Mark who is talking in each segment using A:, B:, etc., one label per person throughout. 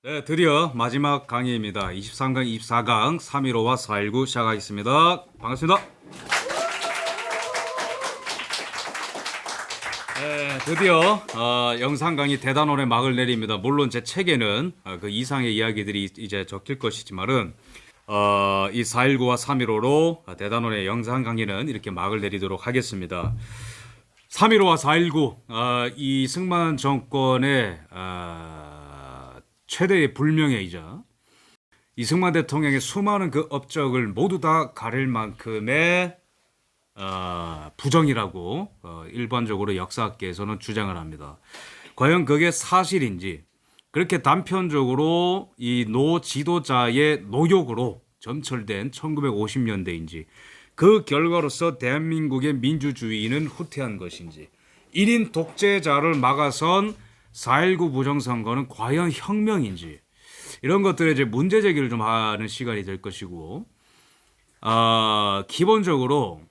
A: 네, 드디어 마지막 강의입니다. 23강, 24강, 315와 419 시작하겠습니다. 반갑습니다. 네, 드디어 영상 강의 대단원의 막을 내립니다. 물론 제 책에는 그 이상의 이야기들이 이제 적힐 것이지만은 이 419와 315로 대단원의 영상 강의는 이렇게 막을 내리도록 하겠습니다. 315와 419 이승만 정권의 최대의 불명예이자 이승만 대통령의 수많은 그 업적을 모두 다 가릴 만큼의 부정이라고 일반적으로 역사학계에서는 주장을 합니다. 과연 그게 사실인지 그렇게 단편적으로 이 노 지도자의 노욕으로 점철된 1950년대인지 그 결과로서 대한민국의 민주주의는 후퇴한 것인지 1인 독재자를 막아선 4.19 부정선거는 과연 혁명인지 이런 것들에 이제 문제 제기를 좀 하는 시간이 될 것이고 기본적으로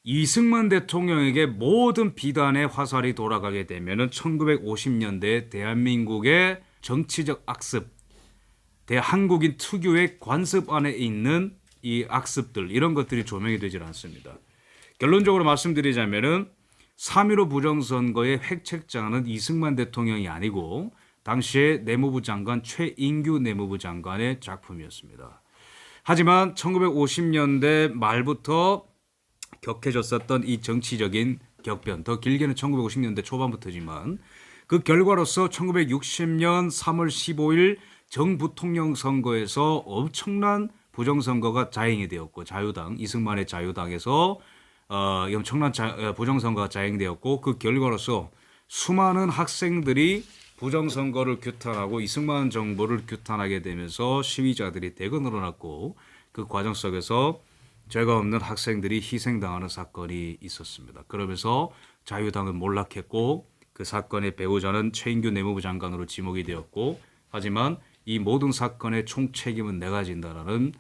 A: 이승만 대통령에게 모든 비단의 화살이 돌아가게 되면은 1950년대 대한민국의 정치적 악습, 대한국인 특유의 관습 안에 있는 이 악습들 이런 것들이 조명이 되질 않습니다. 결론적으로 말씀드리자면은 3.15 부정선거의 획책자는 이승만 대통령이 아니고 당시의 내무부 장관 최인규 내무부 장관의 작품이었습니다. 하지만 1950년대 말부터 격해졌었던 이 정치적인 격변, 더 길게는 1950년대 초반부터지만 그 결과로서 1960년 3월 15일 정부통령 선거에서 엄청난 부정선거가 자행이 되었고 자유당, 이승만의 자유당에서 엄청난 부정선거가 자행되었고 그 결과로서 수많은 학생들이 부정선거를 규탄하고 이승만 정부를 규탄하게 되면서 시위자들이 대거 늘어났고 그 과정 속에서 죄가 없는 학생들이 희생당하는 사건이 있었습니다. 그러면서 자유당은 몰락했고 그 사건의 배후자는 최인규 내무부 장관으로 지목이 되었고 하지만 이 모든 사건의 총책임은 내가 진다라는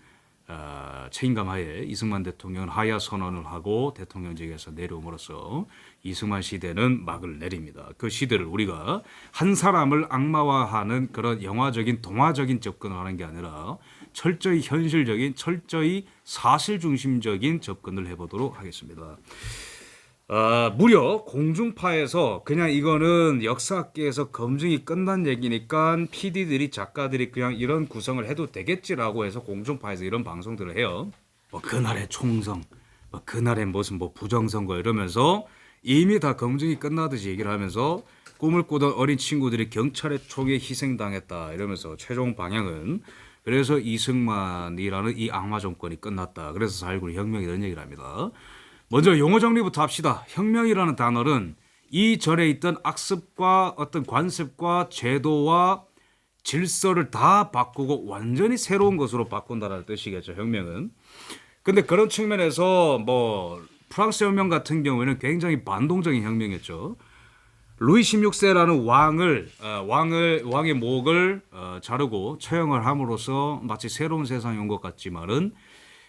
A: 책임감하에 이승만 대통령은 하야 선언을 하고 대통령직에서 내려옴으로써 이승만 시대는 막을 내립니다. 그 시대를 우리가 한 사람을 악마화하는 그런 영화적인 동화적인 접근을 하는 게 아니라 철저히 현실적인 철저히 사실 중심적인 접근을 해보도록 하겠습니다. 무려 공중파에서 그냥 이거는 역사학계에서 검증이 끝난 얘기니까 PD들이 작가들이 그냥 이런 구성을 해도 되겠지라고 해서 공중파에서 이런 방송들을 해요. 뭐 그날의 총성, 뭐 그날의 무슨 뭐 부정선거 이러면서 이미 다 검증이 끝나듯이 얘기를 하면서 꿈을 꾸던 어린 친구들이 경찰의 총에 희생당했다 이러면서 최종 방향은 그래서 이승만이라는 이 악마 정권이 끝났다. 그래서 4.19 혁명이 이런 얘기를 합니다. 먼저 용어 정리부터 합시다. 혁명이라는 단어는 이전에 있던 악습과 어떤 관습과 제도와 질서를 다 바꾸고 완전히 새로운 것으로 바꾼다는 뜻이겠죠. 혁명은. 근데 그런 측면에서 뭐 프랑스 혁명 같은 경우에는 굉장히 반동적인 혁명이었죠. 루이 16세라는 왕의 목을 자르고 처형을 함으로써 마치 새로운 세상이 온 것 같지만은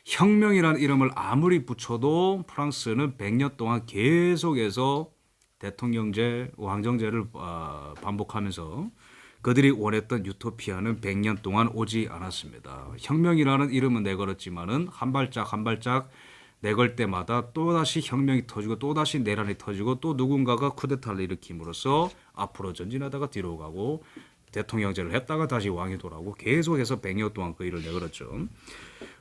A: 혁명이라는 이름을 아무리 붙여도 프랑스는 100년 동안 계속해서 대통령제, 왕정제를 반복하면서 그들이 원했던 유토피아는 100년 동안 오지 않았습니다. 혁명이라는 이름은 내걸었지만은 한 발짝 한 발짝 내걸 때마다 또다시 혁명이 터지고 또다시 내란이 터지고 또 누군가가 쿠데타를 일으킴으로써 앞으로 전진하다가 뒤로 가고 대통령제를 했다가 다시 왕이 돌아오고 계속해서 100년 동안 그 일을 내걸었죠.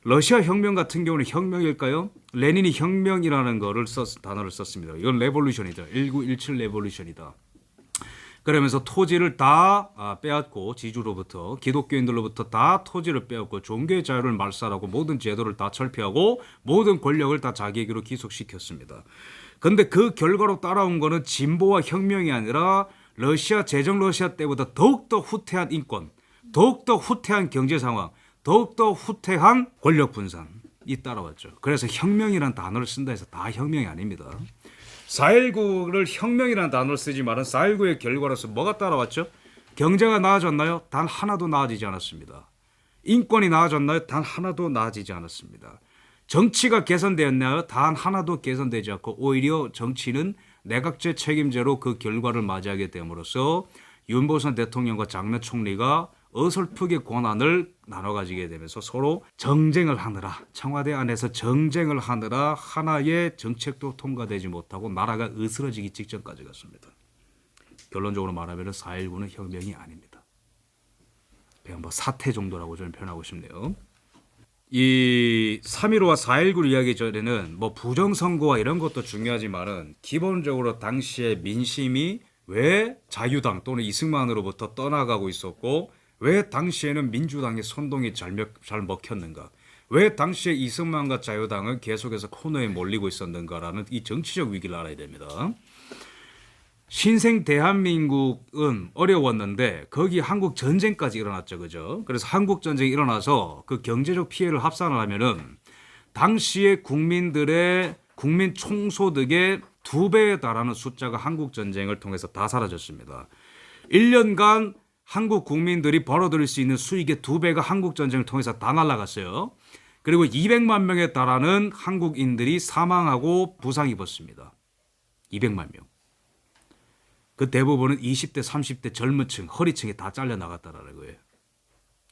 A: 러시아 혁명 같은 경우는 혁명일까요? 레닌이 혁명이라는 단어를 썼습니다. 이건 레볼루션이다. 1917 레볼루션이다. 그러면서 토지를 다 빼앗고 지주로부터 기독교인들로부터 다 토지를 빼앗고 종교의 자유를 말살하고 모든 제도를 다 철폐하고 모든 권력을 다 자기에게로 기속시켰습니다. 그런데 그 결과로 따라온 거는 진보와 혁명이 아니라 제정 러시아 때보다 더욱더 후퇴한 인권, 더욱더 후퇴한 경제 상황, 더욱더 후퇴한 권력 분산이 따라왔죠. 그래서 혁명이라는 단어를 쓴다 해서 다 혁명이 아닙니다. 4.19를 혁명이라는 단어를 쓰지만 4.19의 결과로서 뭐가 따라왔죠? 경제가 나아졌나요? 단 하나도 나아지지 않았습니다. 인권이 나아졌나요? 단 하나도 나아지지 않았습니다. 정치가 개선되었나요? 단 하나도 개선되지 않고 오히려 정치는 내각제 책임제로 그 결과를 맞이하게 됨으로써 윤보선 대통령과 장내 총리가 어설프게 권한을 나눠 가지게 되면서 서로 정쟁을 하느라, 청와대 안에서 정쟁을 하느라 하나의 정책도 통과되지 못하고 나라가 으스러지기 직전까지 갔습니다. 결론적으로 말하면 4.19는 혁명이 아닙니다. 그냥 뭐 사태 정도라고 저는 표현하고 싶네요. 이 3.15와 4.19를 이야기 전에는 뭐 부정선거와 이런 것도 중요하지만은 기본적으로 당시에 민심이 왜 자유당 또는 이승만으로부터 떠나가고 있었고 왜 당시에는 민주당의 선동이 잘 먹혔는가, 왜 당시에 이승만과 자유당은 계속해서 코너에 몰리고 있었는가라는 이 정치적 위기를 알아야 됩니다. 신생 대한민국은 어려웠는데 거기 한국 전쟁까지 일어났죠, 그죠? 그래서 한국 전쟁이 일어나서 그 경제적 피해를 합산을 하면은 당시에 국민들의 국민 총소득의 2배에 달하는 숫자가 한국 전쟁을 통해서 다 사라졌습니다. 1년간 한국 국민들이 벌어들일 수 있는 수익의 2배가 한국 전쟁을 통해서 다 날아갔어요. 그리고 200만 명에 달하는 한국인들이 사망하고 부상 입었습니다. 200만 명. 그 대부분은 20대, 30대 젊은 층, 허리층이 다 잘려나갔다라는 거예요.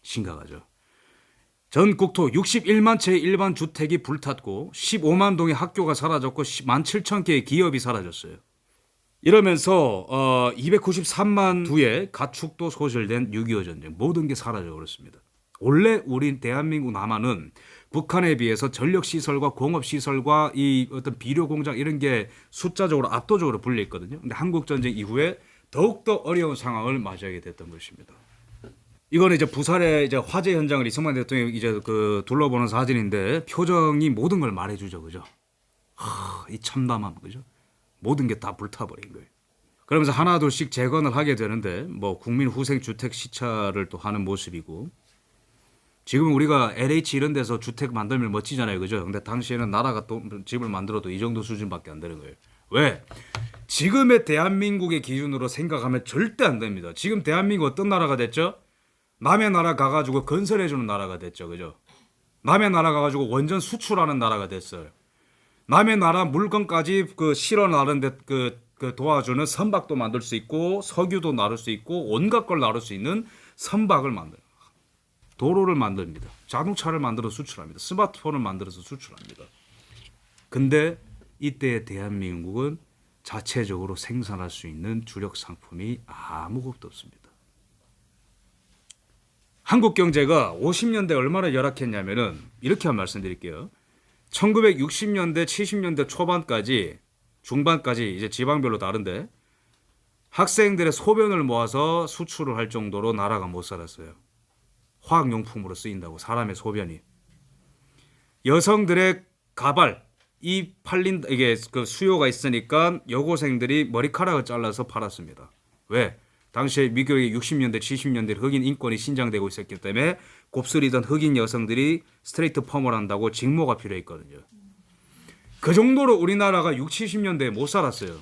A: 심각하죠. 전 국토 61만 채의 일반 주택이 불탔고 15만 동의 학교가 사라졌고 17,000개의 기업이 사라졌어요. 이러면서 293만 두의 가축도 소실된 6.25 전쟁, 모든 게 사라져 버렸습니다. 원래 우리 대한민국 남한은 북한에 비해서 전력시설과 공업시설과 이 어떤 비료공장 이런 게 숫자적으로 압도적으로 불려 있거든요. 근데 한국전쟁 이후에 더욱더 어려운 상황을 맞이하게 됐던 것입니다. 이거는 이제 부산의 이제 화재 현장을 이승만 대통령이 이제 그 둘러보는 사진인데 표정이 모든 걸 말해주죠, 그죠? 이 참담함, 그죠? 모든 게 다 불타버린 거예요. 그러면서 하나둘씩 재건을 하게 되는데 뭐 국민 후생 주택 시찰을 또 하는 모습이고, 지금 우리가 LH 이런 데서 주택 만들면 멋지잖아요, 그죠? 근데 당시에는 나라가 또 집을 만들어도 이 정도 수준밖에 안 되는 거예요. 왜? 지금의 대한민국의 기준으로 생각하면 절대 안 됩니다. 지금 대한민국 어떤 나라가 됐죠? 남의 나라 가가지고 건설해주는 나라가 됐죠, 그죠? 남의 나라 가가지고 원전 수출하는 나라가 됐어요. 남의 나라 물건까지 그 실어 나르는데 그 도와주는 선박도 만들 수 있고 석유도 나를 수 있고 온갖 걸 나를 수 있는 선박을 만들어요. 도로를 만듭니다. 자동차를 만들어 수출합니다. 스마트폰을 만들어서 수출합니다. 근데 이때의 대한민국은 자체적으로 생산할 수 있는 주력 상품이 아무것도 없습니다. 한국 경제가 50년대 얼마나 열악했냐면은 이렇게 한 말씀 드릴게요. 1960년대, 70년대 초반까지, 중반까지 이제 지방별로 다른데 학생들의 소변을 모아서 수출을 할 정도로 나라가 못 살았어요. 화학용품으로 쓰인다고, 사람의 소변이. 여성들의 가발, 이 팔린다, 이게 그 수요가 있으니까 여고생들이 머리카락을 잘라서 팔았습니다. 왜? 당시에 미국의 60년대, 70년대 흑인 인권이 신장되고 있었기 때문에 곱슬이던 흑인 여성들이 스트레이트 펌을 한다고 직모가 필요했거든요. 그 정도로 우리나라가 60, 70년대에 못 살았어요.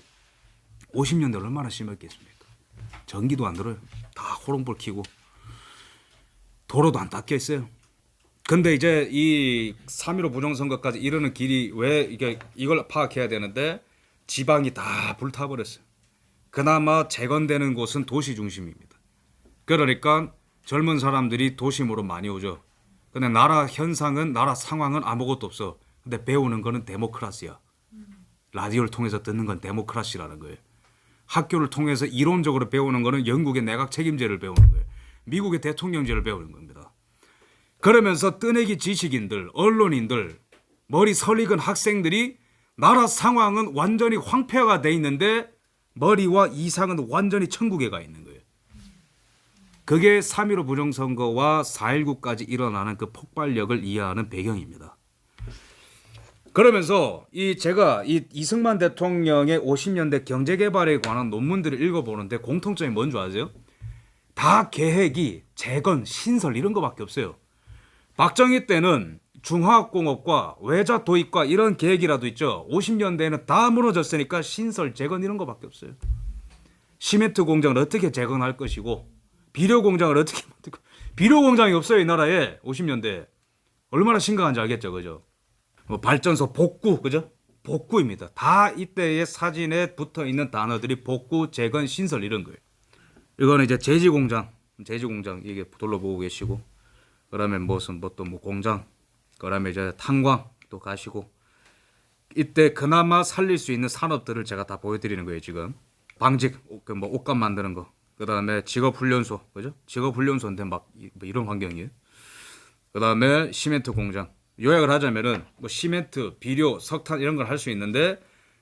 A: 50년대 얼마나 심했겠습니까? 전기도 안 들어요. 다 호롱불 켜고 도로도 안 닦여 있어요. 근데 이제 이 3.15 부정선거까지 이르는 길이 왜 이걸 파악해야 되는데 지방이 다 불타버렸어요. 그나마 재건되는 곳은 도시 중심입니다. 그러니까 젊은 사람들이 도심으로 많이 오죠. 근데 나라 현상은, 나라 상황은 아무것도 없어. 근데 배우는 거는 데모크라시야. 라디오를 통해서 듣는 건 데모크라시라는 거예요. 학교를 통해서 이론적으로 배우는 거는 영국의 내각 책임제를 배우는 거예요. 미국의 대통령제를 배우는 겁니다. 그러면서 뜨내기 지식인들, 언론인들, 머리 설익은 학생들이 나라 상황은 완전히 황폐화가 돼 있는데 머리와 이상은 완전히 천국에 가 있는 거예요. 그게 3.15 부정선거와 4.19까지 일어나는 그 폭발력을 이해하는 배경입니다. 그러면서 제가 이승만 대통령의 50년대 경제개발에 관한 논문들을 읽어보는데 공통점이 뭔지 아세요? 다 계획이 재건, 신설 이런 거밖에 없어요. 박정희 때는 중화학공업과 외자 도입과 이런 계획이라도 있죠. 50년대에는 다 무너졌으니까 신설, 재건 이런 거밖에 없어요. 시멘트 공장을 어떻게 재건할 것이고 비료 공장을 어떻게 만들고, 비료 공장이 없어요, 이 나라에. 50년대 얼마나 심각한지 알겠죠, 그죠? 발전소 복구, 그죠? 복구입니다. 다 이때의 사진에 붙어 있는 단어들이 복구, 재건, 신설 이런 거예요. 이거는 이제 제지 공장, 제주 공장 이게 둘러보고 계시고, 그다음에 무슨 뭐 또 뭐 공장, 그다음에 이제 탄광 또 가시고, 이때 그나마 살릴 수 있는 산업들을 제가 다 보여드리는 거예요 지금. 방직, 그 뭐 옷감 만드는 거, 그다음에 직업훈련소, 그죠? 직업훈련소인데 막 뭐 이런 환경이에요. 그다음에 시멘트 공장. 요약을 하자면은 뭐 시멘트, 비료, 석탄 이런 걸 할 수 있는데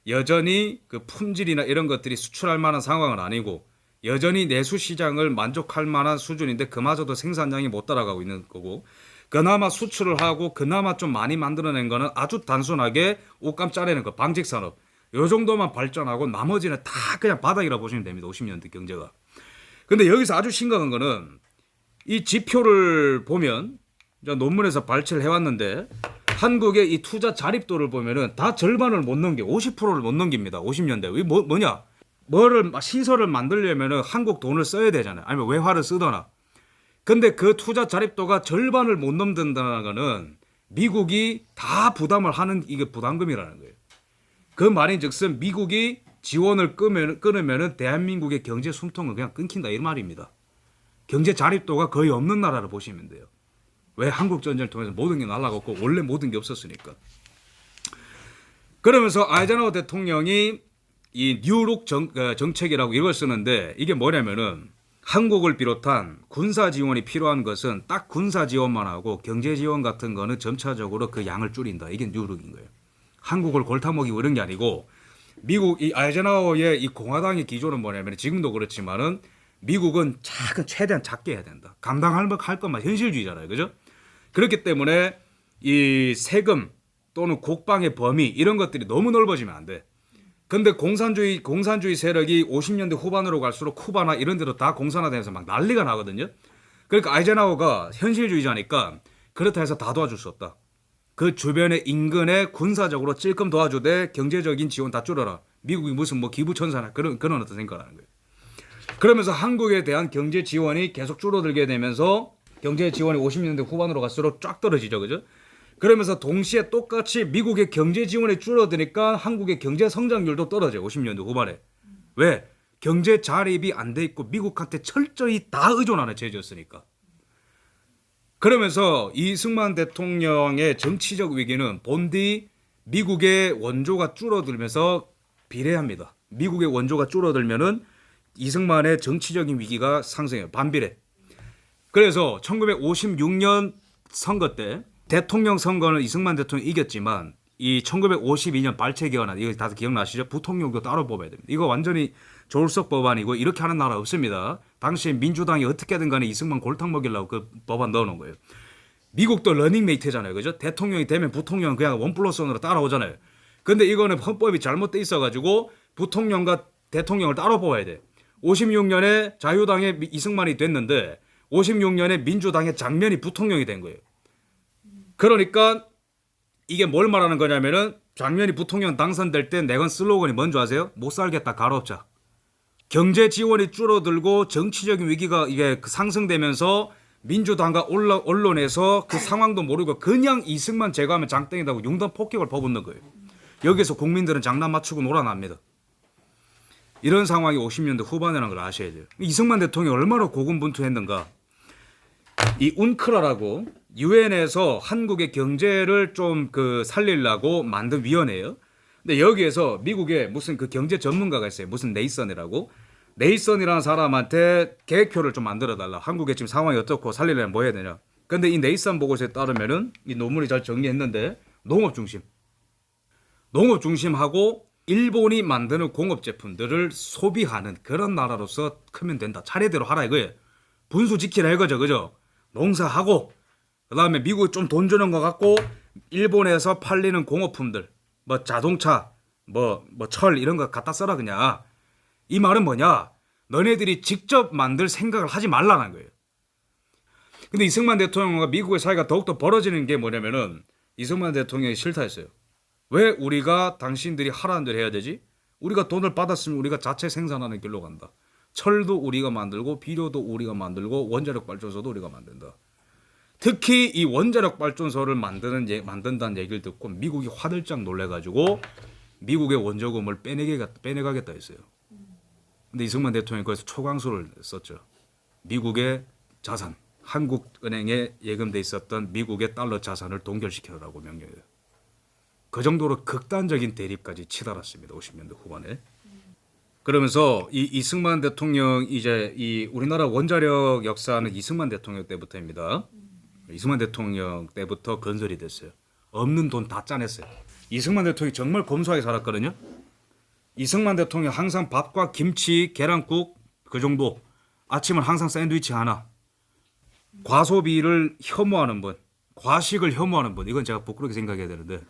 A: 여전히 그 품질이나 이런 것들이 수출할 만한 상황은 아니고 여전히 내수 시장을 만족할 만한 수준인데 그마저도 생산량이 못 따라가고 있는 거고, 그나마 수출을 하고 그나마 좀 많이 만들어낸 거는 아주 단순하게 옷감 짜내는 거, 방직 산업. 요 정도만 발전하고 나머지는 다 그냥 바닥이라 보시면 됩니다. 50년대 경제가. 근데 여기서 아주 심각한 거는 이 지표를 보면 논문에서 발췌를 해왔는데 한국의 이 투자 자립도를 보면은 다 절반을 못 넘겨, 50%를 못 넘깁니다. 50년대. 이게 뭐냐? 뭐를 시설을 만들려면은 한국 돈을 써야 되잖아요. 아니면 외화를 쓰거나. 근데 그 투자 자립도가 절반을 못 넘는다는 거는 미국이 다 부담을 하는 이게 부담금이라는 거예요. 그 말인즉슨 미국이 지원을 끊으면은 대한민국의 경제 숨통을 그냥 끊긴다 이 말입니다. 경제 자립도가 거의 없는 나라를 보시면 돼요. 왜? 한국 전쟁을 통해서 모든 게 날아갔고 원래 모든 게 없었으니까. 그러면서 아이젠하워 대통령이 이 뉴룩 정책이라고 이걸 쓰는데 이게 뭐냐면은 한국을 비롯한 군사 지원이 필요한 것은 딱 군사 지원만 하고 경제 지원 같은 거는 점차적으로 그 양을 줄인다. 이게 뉴룩인 거예요. 한국을 골타먹이고 이런 게 아니고 미국 이 아이젠하워의 이 공화당의 기조는 뭐냐면 지금도 그렇지만은 미국은 최대한 작게 해야 된다. 감당할 것만 현실주의잖아요. 그죠? 그렇기 때문에 이 세금 또는 국방의 범위 이런 것들이 너무 넓어지면 안 돼. 근데 공산주의 세력이 50년대 후반으로 갈수록 쿠바나 이런 데도 다 공산화되면서 막 난리가 나거든요. 그러니까 아이젠하워가 현실주의자니까 그렇다 해서 다 도와줄 수 없다. 그 주변의 인근에 군사적으로 찔끔 도와주되 경제적인 지원 다 줄여라. 미국이 무슨 뭐 기부천사나 그런 어떤 생각을 하는 거예요. 그러면서 한국에 대한 경제 지원이 계속 줄어들게 되면서 경제 지원이 50년대 후반으로 갈수록 쫙 떨어지죠. 그죠? 그러면서 동시에 똑같이 미국의 경제 지원이 줄어드니까 한국의 경제 성장률도 떨어져요. 50년대 후반에. 왜? 경제 자립이 안 돼 있고 미국한테 철저히 다 의존하는 체제였으니까. 그러면서 이승만 대통령의 정치적 위기는 본디 미국의 원조가 줄어들면서 비례합니다. 미국의 원조가 줄어들면은 이승만의 정치적인 위기가 상승해요. 반비례. 그래서 1956년 선거 때 대통령 선거는 이승만 대통령이 이겼지만 이 1952년 발췌 개헌안 이거 다들 기억나시죠? 부통령도 따로 뽑아야 됩니다. 이거 완전히 졸속 법안이고 이렇게 하는 나라 없습니다. 당시에 민주당이 어떻게든 간에 이승만 골탕 먹이려고 그 법안 넣어놓은 거예요. 미국도 러닝메이트잖아요. 그죠? 대통령이 되면 부통령은 그냥 1+1으로 따라오잖아요. 근데 이거는 헌법이 잘못돼 있어가지고 부통령과 대통령을 따로 뽑아야 돼. 56년에 자유당의 이승만이 됐는데 56년에 민주당의 장면이 부통령이 된 거예요. 그러니까 이게 뭘 말하는 거냐면은 장면이 부통령 당선될 때 내건 슬로건이 뭔지 아세요? 못 살겠다 가로자. 경제 지원이 줄어들고 정치적인 위기가 이게 상승되면서 민주당과 언론에서 그 상황도 모르고 그냥 이승만 제거하면 장땡이다고 융단 폭격을 퍼붓는 거예요. 여기서 국민들은 장난 맞추고 놀아납니다. 이런 상황이 50년대 후반이라는 걸 아셔야 돼요. 이승만 대통령이 얼마나 고군분투했는가. 이 운크라라고 유엔에서 한국의 경제를 좀 살리려고 만든 위원회예요. 근데 여기에서 미국에 무슨 그 경제 전문가가 있어요. 무슨 네이선이라고. 네이선이라는 사람한테 계획표를 좀 만들어 달라. 한국의 지금 상황이 어떻고 살리려면 뭐 해야 되냐. 근데 이 네이선 보고서에 따르면은 이 논문이 잘 정리했는데 농업 중심하고 일본이 만드는 공업 제품들을 소비하는 그런 나라로서 크면 된다. 차례대로 하라 이거예요. 분수 지키라 이거죠. 그죠? 농사하고 그다음에 미국이 좀 돈 주는 것 같고 일본에서 팔리는 공업품들 뭐 자동차 뭐 철 이런 거 갖다 써라 그냥. 이 말은 뭐냐? 너네들이 직접 만들 생각을 하지 말라는 거예요. 근데 이승만 대통령과 미국의 사이가 더욱더 벌어지는 게 뭐냐면은 이승만 대통령이 싫다 했어요. 왜 우리가 당신들이 하라는 대로 해야 되지? 우리가 돈을 받았으면 우리가 자체 생산하는 길로 간다. 철도 우리가 만들고 비료도 우리가 만들고 원자력 발전소도 우리가 만든다. 특히 이 원자력 발전소를 만든다는 얘기를 듣고 미국이 화들짝 놀래가지고 미국의 원조금을 빼내가겠다 했어요. 근데 이승만 대통령이 거기서 초강수를 썼죠. 미국의 자산, 한국은행에 예금돼 있었던 미국의 달러 자산을 동결시켜라고 명령해요. 그 정도로 극단적인 대립까지 치달았습니다. 50년대 후반에. 그러면서 이 이승만 대통령 이제 이 우리나라 원자력 역사는 이승만 대통령 때부터입니다. 이승만 대통령 때부터 건설이 됐어요. 없는 돈 다 짜냈어요. 이승만 대통령이 정말 검소하게 살았거든요. 이승만 대통령 항상 밥과 김치, 계란국 그 정도. 아침은 항상 샌드위치 하나. 과소비를 혐오하는 분, 과식을 혐오하는 분. 이건 제가 부끄럽게 생각해야 되는데.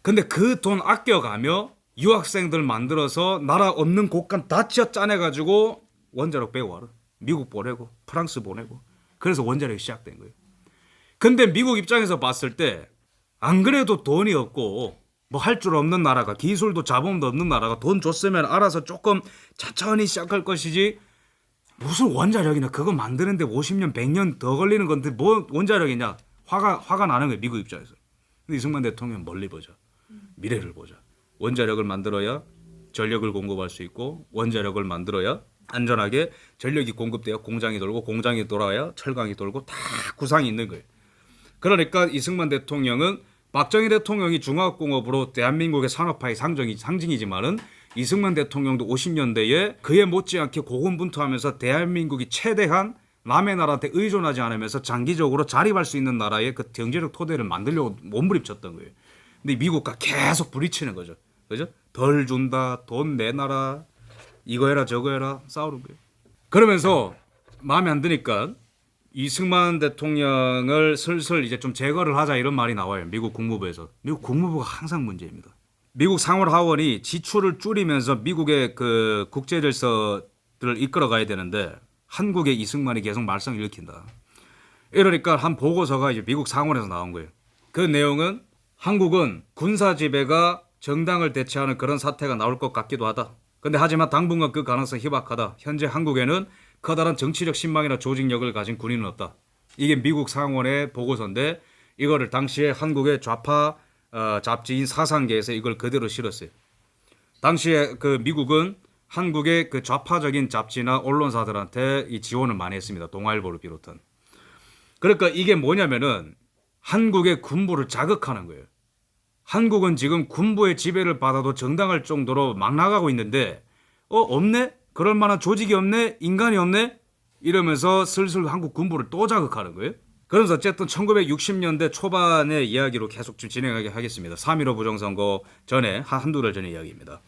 A: 근데 그 돈 아껴가며 유학생들 만들어서 나라 없는 곳간 다 쥐어 짜내가지고 원자력 배워와라. 미국 보내고 프랑스 보내고. 그래서 원자력이 시작된 거예요. 근데 미국 입장에서 봤을 때 안 그래도 돈이 없고 뭐 할 줄 없는 나라가 기술도 자본도 없는 나라가 돈 줬으면 알아서 조금 천천히 시작할 것이지 무슨 원자력이나 그거 만드는데 50년 100년 더 걸리는 건데 뭐 원자력이냐. 화가 나는 거예요. 미국 입장에서. 근데 이승만 대통령 멀리 보자. 미래를 보자. 원자력을 만들어야 전력을 공급할 수 있고 원자력을 만들어야 안전하게 전력이 공급돼야 공장이 돌고 공장이 돌아야 철강이 돌고 다 구상이 있는 거예요. 그러니까 이승만 대통령은 박정희 대통령이 중화공업으로 대한민국의 산업화의 상징이지만은 이승만 대통령도 50년대에 그에 못지않게 고군분투하면서 대한민국이 최대한 남의 나라한테 의존하지 않으면서 장기적으로 자립할 수 있는 나라의 그 경제적 토대를 만들려고 몸부림쳤던 거예요. 근데 미국과 계속 부딪히는 거죠. 그죠? 덜 준다, 돈 내놔라, 이거 해라 저거 해라 싸우는 거예요. 그러면서 마음에 안 드니까 이승만 대통령을 슬슬 이제 좀 제거를 하자 이런 말이 나와요. 미국 국무부에서. 미국 국무부가 항상 문제입니다. 미국 상원하원이 지출을 줄이면서 미국의 그 국제 질서들을 이끌어 가야 되는데 한국의 이승만이 계속 말썽을 일으킨다. 이러니까 한 보고서가 이제 미국 상원에서 나온 거예요. 그 내용은 한국은 군사 지배가 정당을 대체하는 그런 사태가 나올 것 같기도 하다. 근데 하지만 당분간 그 가능성이 희박하다. 현재 한국에는 커다란 정치적 신망이나 조직력을 가진 군인은 없다. 이게 미국 상원의 보고서인데 이거를 당시에 한국의 좌파 잡지인 사상계에서 이걸 그대로 실었어요. 당시에 그 미국은 한국의 그 좌파적인 잡지나 언론사들한테 이 지원을 많이 했습니다. 동아일보를 비롯한. 그러니까 이게 뭐냐면은 한국의 군부를 자극하는 거예요. 한국은 지금 군부의 지배를 받아도 정당할 정도로 막 나가고 있는데 없네? 그럴 만한 조직이 없네? 인간이 없네? 이러면서 슬슬 한국 군부를 또 자극하는 거예요. 그래서 어쨌든 1960년대 초반의 이야기로 계속 좀 진행하게 하겠습니다. 3.15 부정선거 전에 한두 달 전의 이야기입니다.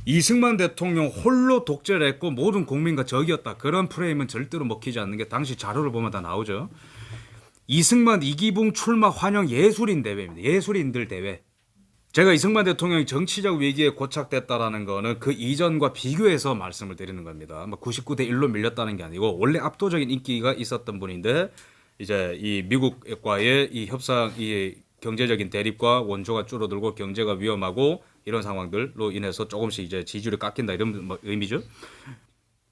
A: 이승만 대통령 홀로 독재를 했고 모든 국민과 적이었다. 그런 프레임은 절대로 먹히지 않는 게 당시 자료를 보면 다 나오죠. 이승만 이기붕 출마 환영 예술인 대회입니다. 예술인들 대회. 제가 이승만 대통령이 정치적 위기에 고착됐다라는 거는 그 이전과 비교해서 말씀을 드리는 겁니다. 99대 1로 밀렸다는 게 아니고 원래 압도적인 인기가 있었던 분인데 이제 이 미국과의 이 협상, 이 경제적인 대립과 원조가 줄어들고 경제가 위험하고 이런 상황들로 인해서 조금씩 이제 지지율이 깎인다 이런 의미죠.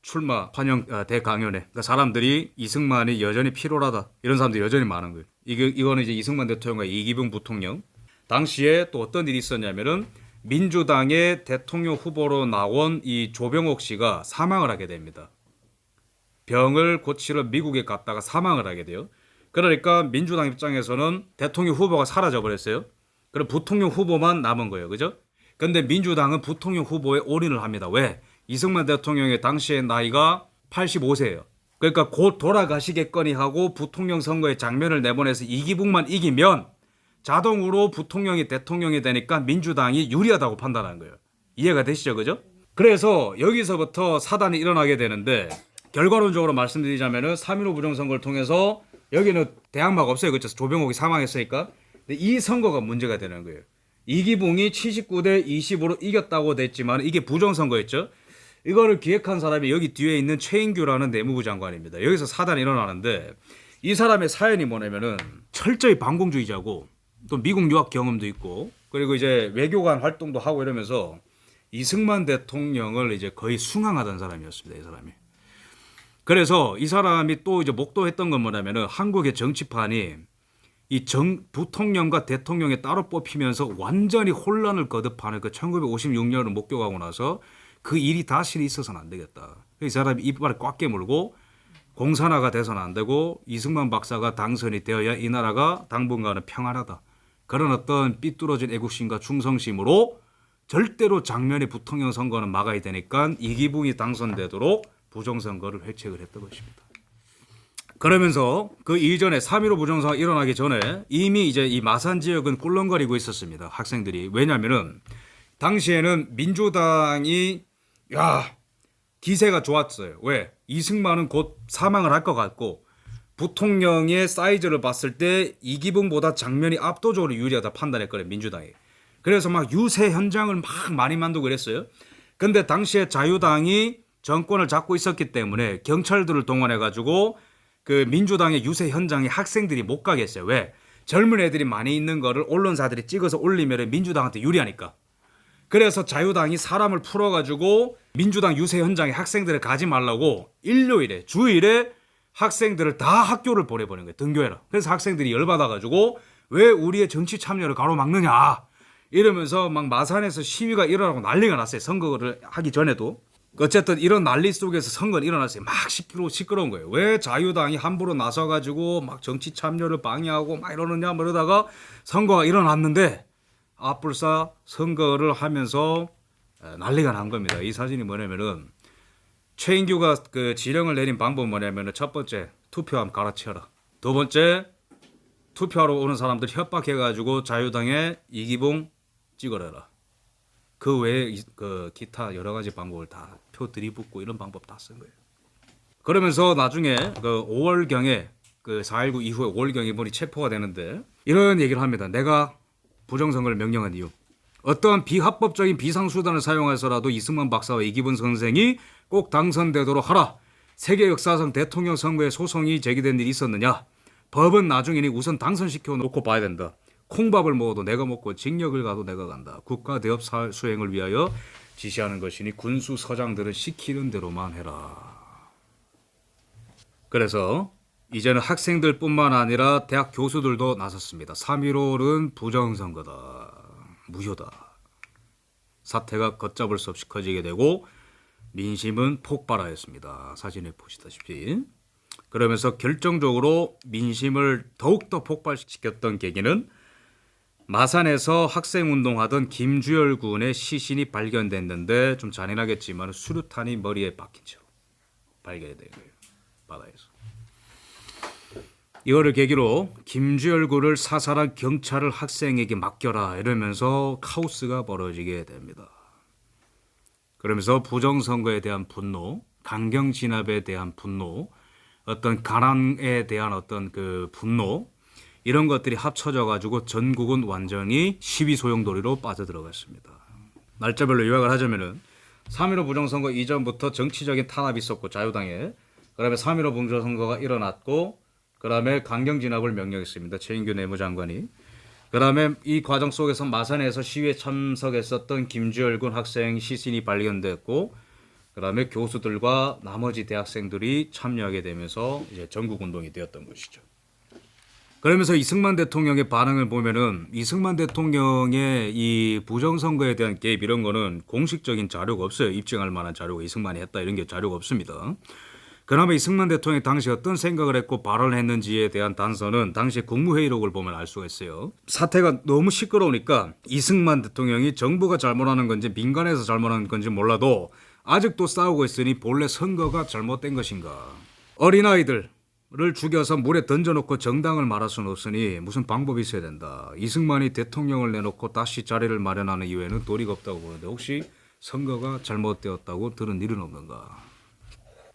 A: 출마 환영 대강연회. 그러니까 사람들이 이승만이 여전히 필요하다 이런 사람들이 여전히 많은 거예요. 이거는 이제 이승만 대통령과 이기붕 부통령. 당시에 또 어떤 일이 있었냐면은 민주당의 대통령 후보로 나온 이 조병옥 씨가 사망을 하게 됩니다. 병을 고치러 미국에 갔다가 사망을 하게 돼요. 그러니까 민주당 입장에서는 대통령 후보가 사라져 버렸어요. 그럼 부통령 후보만 남은 거예요. 그죠? 근데 민주당은 부통령 후보에 올인을 합니다. 왜? 이승만 대통령의 당시의 나이가 85세예요. 그러니까 곧 돌아가시겠거니 하고 부통령 선거에 장면을 내보내서 이기붕만 이기면 자동으로 부통령이 대통령이 되니까 민주당이 유리하다고 판단한 거예요. 이해가 되시죠? 그죠? 그래서 여기서부터 사단이 일어나게 되는데 결과론적으로 말씀드리자면은 3.15 부정선거를 통해서 여기는 대항마가 없어요. 그렇죠? 조병옥이 사망했으니까. 근데 이 선거가 문제가 되는 거예요. 이기붕이 79대 20으로 이겼다고 됐지만 이게 부정선거였죠. 이거를 기획한 사람이 여기 뒤에 있는 최인규라는 내무부 장관입니다. 여기서 사단이 일어나는데 이 사람의 사연이 뭐냐면은 철저히 반공주의자고 또 미국 유학 경험도 있고 그리고 이제 외교관 활동도 하고 이러면서 이승만 대통령을 이제 거의 숭앙하던 사람이었습니다. 이 사람이. 그래서 이 사람이 또 이제 목도했던 건 뭐냐면은 한국의 정치판이 이 부통령과 대통령이 따로 뽑히면서 완전히 혼란을 거듭하는 그 1956년을 목격하고 나서 그 일이 다시 있어서는 안 되겠다. 이 사람이 이빨을 꽉 깨물고 공산화가 돼서는 안 되고 이승만 박사가 당선이 되어야 이 나라가 당분간은 평안하다. 그런 어떤 삐뚤어진 애국심과 충성심으로 절대로 장면의 부통령 선거는 막아야 되니까 이기붕이 당선되도록 부정선거를 회책을 했던 것입니다. 그러면서 그 이전에 3.15 부정선거가 일어나기 전에 이미 이제 이 마산 지역은 꿀렁거리고 있었습니다. 학생들이. 왜냐면은 당시에는 민주당이 기세가 좋았어요. 왜? 이승만은 곧 사망을 할 것 같고 부통령의 사이즈를 봤을 때 이기붕보다 장면이 압도적으로 유리하다 판단했거든요. 민주당이. 그래서 막 유세 현장을 막 많이 만들고 그랬어요. 근데 당시에 자유당이 정권을 잡고 있었기 때문에 경찰들을 동원해가지고 그 민주당의 유세 현장에 학생들이 못 가게 했어요. 왜? 젊은 애들이 많이 있는 거를 언론사들이 찍어서 올리면 민주당한테 유리하니까. 그래서 자유당이 사람을 풀어가지고 민주당 유세 현장에 학생들을 가지 말라고 일요일에 주일에 학생들을 다 학교를 보내버린 거예요. 등교해라. 그래서 학생들이 열받아가지고 왜 우리의 정치 참여를 가로막느냐 이러면서 막 마산에서 시위가 일어나고 난리가 났어요. 선거를 하기 전에도. 어쨌든 이런 난리 속에서 선거는 일어났어요. 막 시끄러운 거예요. 왜 자유당이 함부로 나서가지고 막 정치 참여를 방해하고 막 이러느냐 뭐 이러다가 선거가 일어났는데 앞불사 선거를 하면서 난리가 난 겁니다. 이 사진이 뭐냐면은 최인규가 그 지령을 내린 방법은 뭐냐면은 첫 번째 투표함 갈아치워라. 두 번째 투표하러 오는 사람들 협박해가지고 자유당에 이기붕 찍어내라. 그 외에 그 기타 여러 가지 방법을 다 표 들이붓고 이런 방법 다 쓴 거예요. 그러면서 나중에 그 5월경에 그 4.19 이후에 5월경에 이분이 체포가 되는데 이런 얘기를 합니다. 내가 부정선거를 명령한 이유. 어떠한 비합법적인 비상수단을 사용해서라도 이승만 박사와 이기붕 선생이 꼭 당선되도록 하라. 세계 역사상 대통령 선거에 소송이 제기된 일이 있었느냐. 법은 나중이니 우선 당선시켜 놓고 봐야 된다. 콩밥을 먹어도 내가 먹고 징역을 가도 내가 간다. 국가 대업 수행을 위하여 지시하는 것이니 군수 서장들은 시키는 대로만 해라. 그래서 이제는 학생들뿐만 아니라 대학 교수들도 나섰습니다. 3.15는 부정선거다. 무효다. 사태가 걷잡을 수 없이 커지게 되고 민심은 폭발하였습니다. 사진에 보시다시피. 그러면서 결정적으로 민심을 더욱더 폭발시켰던 계기는 마산에서 학생운동하던 김주열 군의 시신이 발견됐는데 좀 잔인하겠지만 수류탄이 머리에 박힌 채로 발견이 된 거예요. 바다에서. 이거를 계기로 김주열 군을 사살한 경찰을 학생에게 맡겨라 이러면서 카오스가 벌어지게 됩니다. 그러면서 부정선거에 대한 분노, 강경 진압에 대한 분노, 어떤 가난에 대한 어떤 그 분노 이런 것들이 합쳐져 가지고 전국은 완전히 시위 소용돌이로 빠져들어갔습니다. 날짜별로 요약을 하자면은 3.15 부정선거 이전부터 정치적인 탄압이 있었고 자유당에 그다음에 3.15 부정선거가 일어났고 그다음에 강경 진압을 명령했습니다. 최인규 내무장관이. 그다음에 이 과정 속에서 마산에서 시위에 참석했었던 김주열 군 학생 시신이 발견됐고 그다음에 교수들과 나머지 대학생들이 참여하게 되면서 이제 전국 운동이 되었던 것이죠. 그러면서 이승만 대통령의 반응을 보면은 이승만 대통령의 이 부정선거에 대한 개입 이런 거는 공식적인 자료가 없어요. 입증할 만한 자료가 이승만이 했다 이런 게 자료가 없습니다. 그나마 이승만 대통령이 당시 어떤 생각을 했고 발언을 했는지에 대한 단서는 당시 국무회의록을 보면 알 수가 있어요. 사태가 너무 시끄러우니까 이승만 대통령이 정부가 잘못하는 건지 민간에서 잘못하는 건지 몰라도 아직도 싸우고 있으니 본래 선거가 잘못된 것인가. 어린아이들을 죽여서 물에 던져놓고 정당을 말할 수는 없으니 무슨 방법이 있어야 된다. 이승만이 대통령을 내놓고 다시 자리를 마련하는 이유에는 도리가 없다고 보는데 혹시 선거가 잘못되었다고 들은 일은 없는가.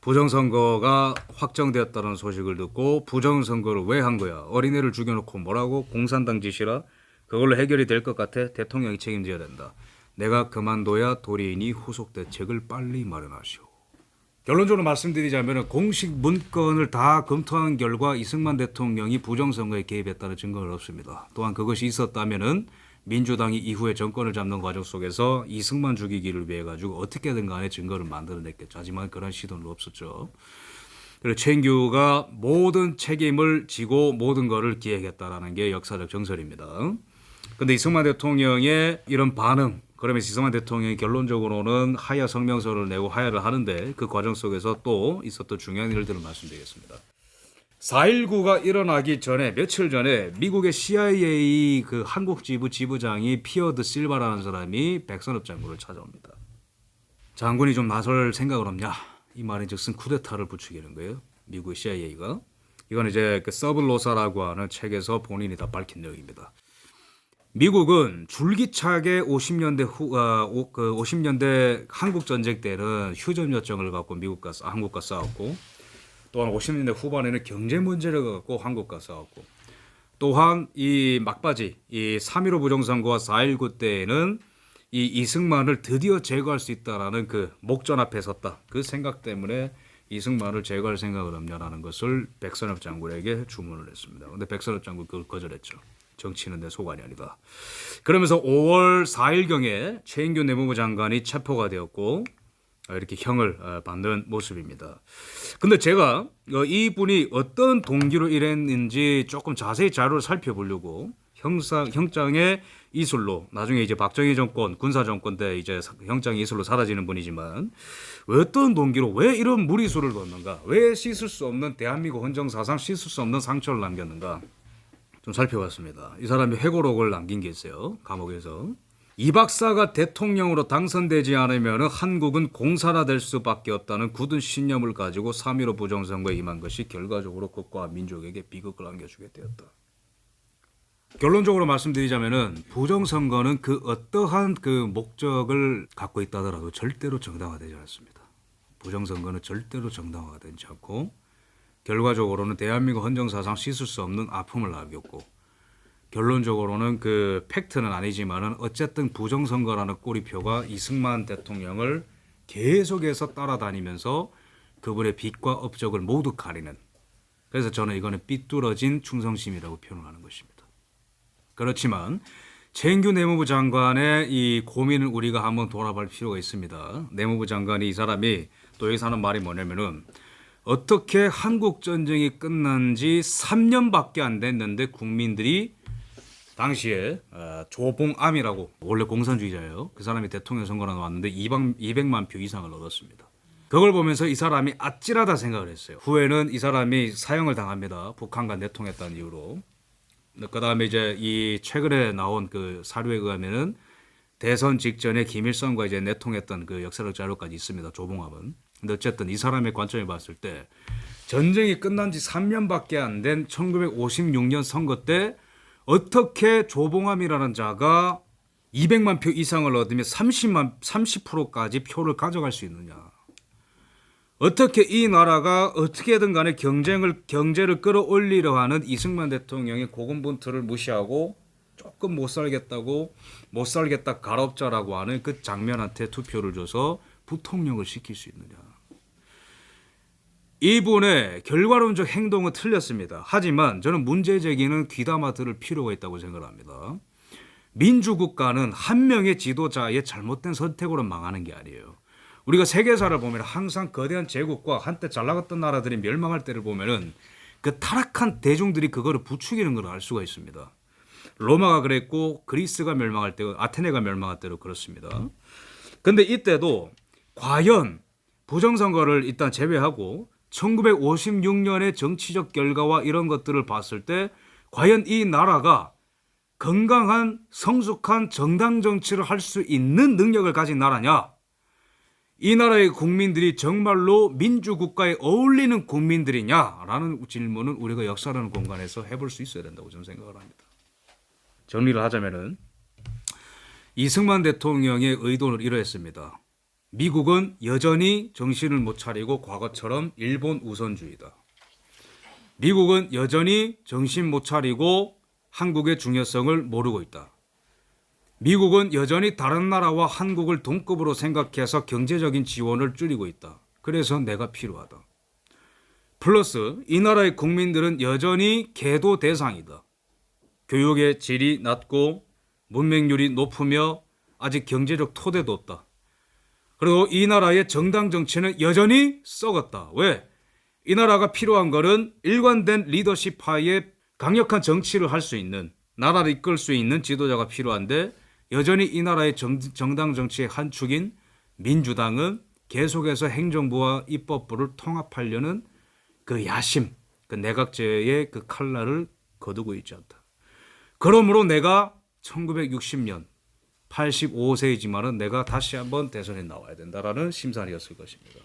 A: 부정선거가 확정되었다는 소식을 듣고 부정선거를 왜 한 거야. 어린애를 죽여놓고 뭐라고 공산당 짓이라 그걸로 해결이 될 것 같아. 대통령이 책임져야 된다. 내가 그만둬야 도리이니 후속 대책을 빨리 마련하시오. 결론적으로 말씀드리자면 공식 문건을 다 검토한 결과 이승만 대통령이 부정선거에 개입했다는 증거는 없습니다. 또한 그것이 있었다면 민주당이 이후에 정권을 잡는 과정 속에서 이승만 죽이기를 위해 가지고 어떻게든 간에 증거를 만들어냈겠죠. 하지만 그런 시도는 없었죠. 그리고 최인규가 모든 책임을 지고 모든 것을 기획했다라는 게 역사적 정설입니다. 그런데 이승만 대통령의 이런 반응 그러면서 이승만 대통령이 결론적으로는 하야 성명서를 내고 하야를 하는데 그 과정 속에서 또 있었던 중요한 일들을 말씀드리겠습니다. 4.19가 일어나기 전에 며칠 전에 미국의 CIA 그 한국 지부 지부장이 피어드 실바라는 사람이 백선엽 장군을 찾아옵니다. 장군이 좀 나설 생각을 없냐? 이 말인 즉슨 쿠데타를 부추기는 거예요. 미국 CIA가. 이건 이제 그 서블로사라고 하는 책에서 본인이 다 밝힌 내용입니다. 미국은 줄기차게 50년대 50년대 한국 전쟁 때는 휴전 요청을 갖고 한국과 싸웠고, 또한 50년대 후반에는 경제 문제를 갖고 한국과 싸웠고, 또한 이 막바지 이 3.15 부정선거와 4.19 때에는 이 이승만을 드디어 제거할 수 있다라는 그 목전 앞에 섰다. 그 생각 때문에 이승만을 제거할 생각은 없냐라는 것을 백선엽 장군에게 주문을 했습니다. 그런데 백선엽 장군 그걸 거절했죠. 정치는 내 소관이 아니다. 그러면서 5월 4일경에 최인규 내무부 장관이 체포가 되었고 이렇게 형을 받는 모습입니다. 근데 제가 이분이 어떤 동기로 이랬는지 조금 자세히 자료를 살펴보려고 형장의 이슬로, 나중에 이제 박정희 정권 군사 정권 때 이제 형장의 이슬로 사라지는 분이지만 어떤 동기로 왜 이런 무리수를 뒀는가, 왜 씻을 수 없는 대한민국 헌정 사상 씻을 수 없는 상처를 남겼는가 좀 살펴봤습니다. 이 사람이 회고록을 남긴 게 있어요. 감옥에서. 이 박사가 대통령으로 당선되지 않으면 한국은 공산화될 수밖에 없다는 굳은 신념을 가지고 3.15 부정선거에 임한 것이 결과적으로 국가와 민족에게 비극을 안겨주게 되었다. 결론적으로 말씀드리자면은 부정선거는 그 어떠한 그 목적을 갖고 있다 하더라도 절대로 정당화되지 않습니다. 부정선거는 절대로 정당화가 되지 않고 결과적으로는 대한민국 헌정사상 씻을 수 없는 아픔을 남겼고, 결론적으로는 그 팩트는 아니지만은 어쨌든 부정선거라는 꼬리표가 이승만 대통령을 계속해서 따라다니면서 그분의 빚과 업적을 모두 가리는, 그래서 저는 이거는 삐뚤어진 충성심이라고 표현하는 것입니다. 그렇지만 최인규 내무부 장관의 이 고민을 우리가 한번 돌아볼 필요가 있습니다. 내무부 장관이 이 사람이 또 여기서 하는 말이 뭐냐면은 어떻게 한국 전쟁이 끝난 지 3년밖에 안 됐는데 국민들이 당시에 조봉암이라고 원래 공산주의자예요. 그 사람이 대통령 선거에 나왔는데 200만 표 이상을 얻었습니다. 그걸 보면서 이 사람이 아찔하다 생각을 했어요. 후에는 이 사람이 사형을 당합니다. 북한과 내통했다는 이유로. 그 다음에 이제 이 최근에 나온 그 사료에 의하면은 대선 직전에 김일성과 이제 내통했던 그 역사적 자료까지 있습니다. 조봉암은. 근데 어쨌든 이 사람의 관점에 봤을 때 전쟁이 끝난 지 3년밖에 안 된 1956년 선거 때 어떻게 조봉암이라는 자가 200만 표 이상을 얻으면 30%까지 표를 가져갈 수 있느냐. 어떻게 이 나라가 어떻게든 간에 경제를 끌어올리려 하는 이승만 대통령의 고군분투를 무시하고 조금 못 살겠다 가롭자라고 하는 그 장면한테 투표를 줘서 부통령을 시킬 수 있느냐. 이분의 결과론적 행동은 틀렸습니다. 하지만 저는 문제 제기는 귀담아 들을 필요가 있다고 생각합니다. 민주국가는 한 명의 지도자의 잘못된 선택으로 망하는 게 아니에요. 우리가 세계사를 보면 항상 거대한 제국과 한때 잘 나갔던 나라들이 멸망할 때를 보면은 그 타락한 대중들이 그거를 부추기는 걸 알 수가 있습니다. 로마가 그랬고 그리스가 멸망할 때, 아테네가 멸망할 때도 그렇습니다. 근데 이때도 과연 부정선거를 일단 제외하고 1956년의 정치적 결과와 이런 것들을 봤을 때 과연 이 나라가 건강한 성숙한 정당 정치를 할 수 있는 능력을 가진 나라냐? 이 나라의 국민들이 정말로 민주국가에 어울리는 국민들이냐라는 질문은 우리가 역사라는 공간에서 해볼 수 있어야 된다고 저는 생각을 합니다. 정리를 하자면은 이승만 대통령의 의도는 이러했습니다. 미국은 여전히 정신을 못 차리고 과거처럼 일본 우선주의다. 미국은 여전히 정신 못 차리고 한국의 중요성을 모르고 있다. 미국은 여전히 다른 나라와 한국을 동급으로 생각해서 경제적인 지원을 줄이고 있다. 그래서 내가 필요하다. 플러스 이 나라의 국민들은 여전히 계도 대상이다. 교육의 질이 낮고 문맹률이 높으며 아직 경제적 토대도 없다. 그리고 이 나라의 정당 정치는 여전히 썩었다. 왜? 이 나라가 필요한 것은 일관된 리더십하에 강력한 정치를 할 수 있는, 나라를 이끌 수 있는 지도자가 필요한데 여전히 이 나라의 정당 정치의 한 축인 민주당은 계속해서 행정부와 입법부를 통합하려는 그 야심, 그 내각제의 그 칼날을 거두고 있지 않다. 그러므로 내가 1960년 85세이지만은 내가 다시 한번 대선에 나와야 된다라는 심산이었을 것입니다.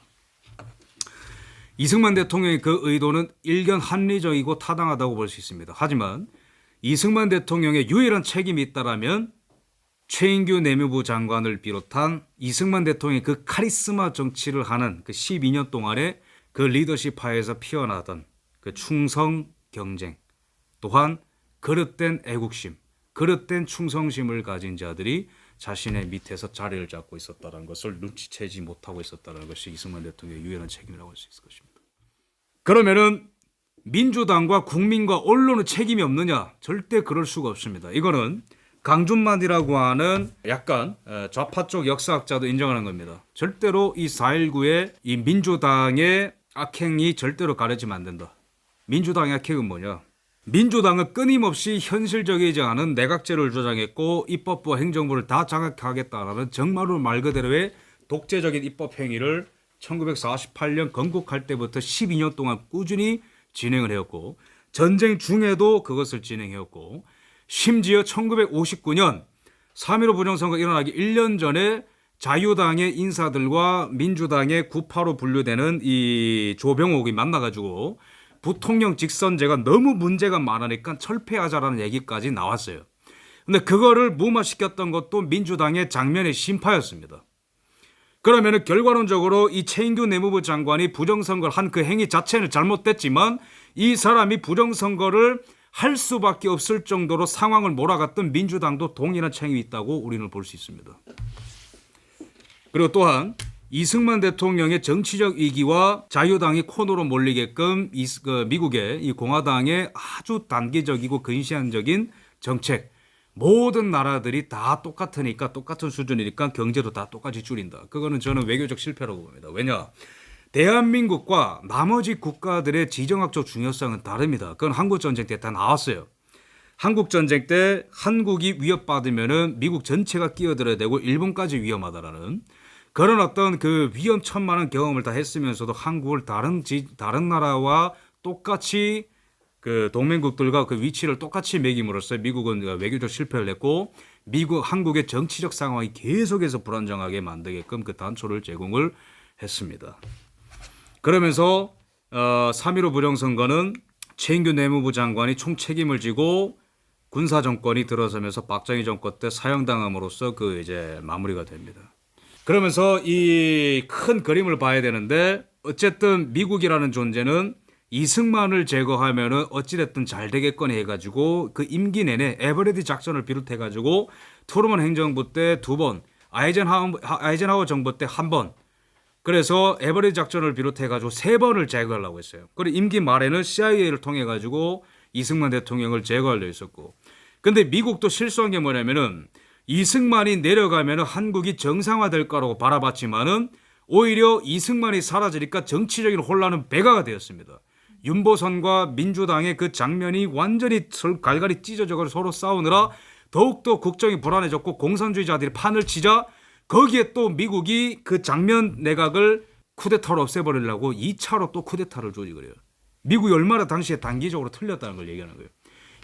A: 이승만 대통령의 그 의도는 일견 합리적이고 타당하다고 볼 수 있습니다. 하지만 이승만 대통령의 유일한 책임이 있다라면 최인규 내무부 장관을 비롯한 이승만 대통령의 그 카리스마 정치를 하는 그 12년 동안의 그 리더십 하에서 피어나던 그 충성 경쟁, 또한 그릇된 애국심, 그릇된 충성심을 가진 자들이 자신의 밑에서 자리를 잡고 있었다는 것을 눈치채지 못하고 있었다는 것이 이승만 대통령의 유일한 책임이라고 할 수 있을 것입니다. 그러면은 민주당과 국민과 언론은 책임이 없느냐? 절대 그럴 수가 없습니다. 이거는 강준만이라고 하는 약간 좌파 쪽 역사학자도 인정하는 겁니다. 절대로 이 4.19의 이 민주당의 악행이 절대로 가려지면 안 된다. 민주당의 악행은 뭐냐? 민주당은 끊임없이 현실적이지 않은 내각제를 주장했고 입법부와 행정부를 다 장악하겠다라는 정말로 말 그대로의 독재적인 입법 행위를 1948년 건국할 때부터 12년 동안 꾸준히 진행을 해왔고 전쟁 중에도 그것을 진행해왔고 심지어 1959년 3.15 부정선거 일어나기 1년 전에 자유당의 인사들과 민주당의 구파로 분류되는 이 조병옥이 만나가지고 부통령 직선제가 너무 문제가 많으니까 철폐하자라는 얘기까지 나왔어요. 근데 그거를 무마시켰던 것도 민주당의 장면의 심파였습니다. 그러면 결과론적으로 이 최인규 내무부 장관이 부정선거를 한 그 행위 자체는 잘못됐지만 이 사람이 부정선거를 할 수밖에 없을 정도로 상황을 몰아갔던 민주당도 동일한 책임이 있다고 우리는 볼 수 있습니다. 그리고 또한 이승만 대통령의 정치적 이기와 자유당이 코너로 몰리게끔 미국의 이 공화당의 아주 단기적이고 근시안적인 정책, 모든 나라들이 다 똑같으니까 똑같은 수준이니까 경제도 다 똑같이 줄인다. 그거는 저는 외교적 실패라고 봅니다. 왜냐? 대한민국과 나머지 국가들의 지정학적 중요성은 다릅니다. 그건 한국전쟁 때 다 나왔어요. 한국전쟁 때 한국이 위협받으면은 미국 전체가 끼어들어야 되고 일본까지 위험하다라는 그런 어떤 그 위험천만한 경험을 다 했으면서도 한국을 다른 나라와 똑같이 그 동맹국들과 그 위치를 똑같이 매김으로써 미국은 외교적 실패를 했고 한국의 정치적 상황이 계속해서 불안정하게 만들게끔 그 단초를 제공을 했습니다. 그러면서 3.15 부정선거는 최인규 내무부 장관이 총책임을 지고 군사 정권이 들어서면서 박정희 정권 때 사형당함으로써 그 이제 마무리가 됩니다. 그러면서 이 큰 그림을 봐야 되는데 어쨌든 미국이라는 존재는 이승만을 제거하면은 어찌됐든 잘 되겠거니 해가지고 그 임기 내내 에버레디 작전을 비롯해가지고 트루먼 행정부 때 2번, 아이젠하워 정부 때 1번, 그래서 에버레디 작전을 비롯해가지고 3번을 제거하려고 했어요. 그리고 임기 말에는 CIA를 통해가지고 이승만 대통령을 제거하려 했었고, 근데 미국도 실수한 게 뭐냐면은 이승만이 내려가면 한국이 정상화될 거라고 바라봤지만은 오히려 이승만이 사라지니까 정치적인 혼란은 배가가 되었습니다. 윤보선과 민주당의 그 장면이 완전히 갈갈이 찢어져서 서로 싸우느라 더욱더 국정이 불안해졌고 공산주의자들이 판을 치자 거기에 또 미국이 그 장면 내각을 쿠데타로 없애버리려고 2차로 또 쿠데타를 조직을 해요. 미국이 얼마나 당시에 단기적으로 틀렸다는 걸 얘기하는 거예요.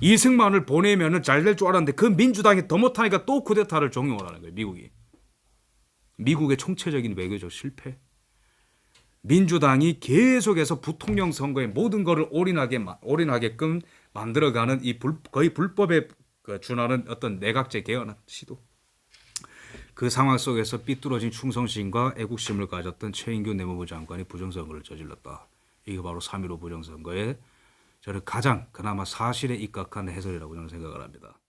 A: 이승만을 보내면 잘 될 줄 알았는데 그 민주당이 더 못하니까 또 쿠데타를 종용을 하는 거예요. 미국이. 미국의 총체적인 외교적 실패. 민주당이 계속해서 부통령 선거에 모든 것을 올인하게끔 만들어가는 이 거의 불법에 준하는 어떤 내각제 개헌 시도. 그 상황 속에서 삐뚤어진 충성심과 애국심을 가졌던 최인규 내무부 장관이 부정선거를 저질렀다. 이게 바로 3.15 부정선거의 저는 가장 그나마 사실에 입각한 해설이라고 저는 생각을 합니다.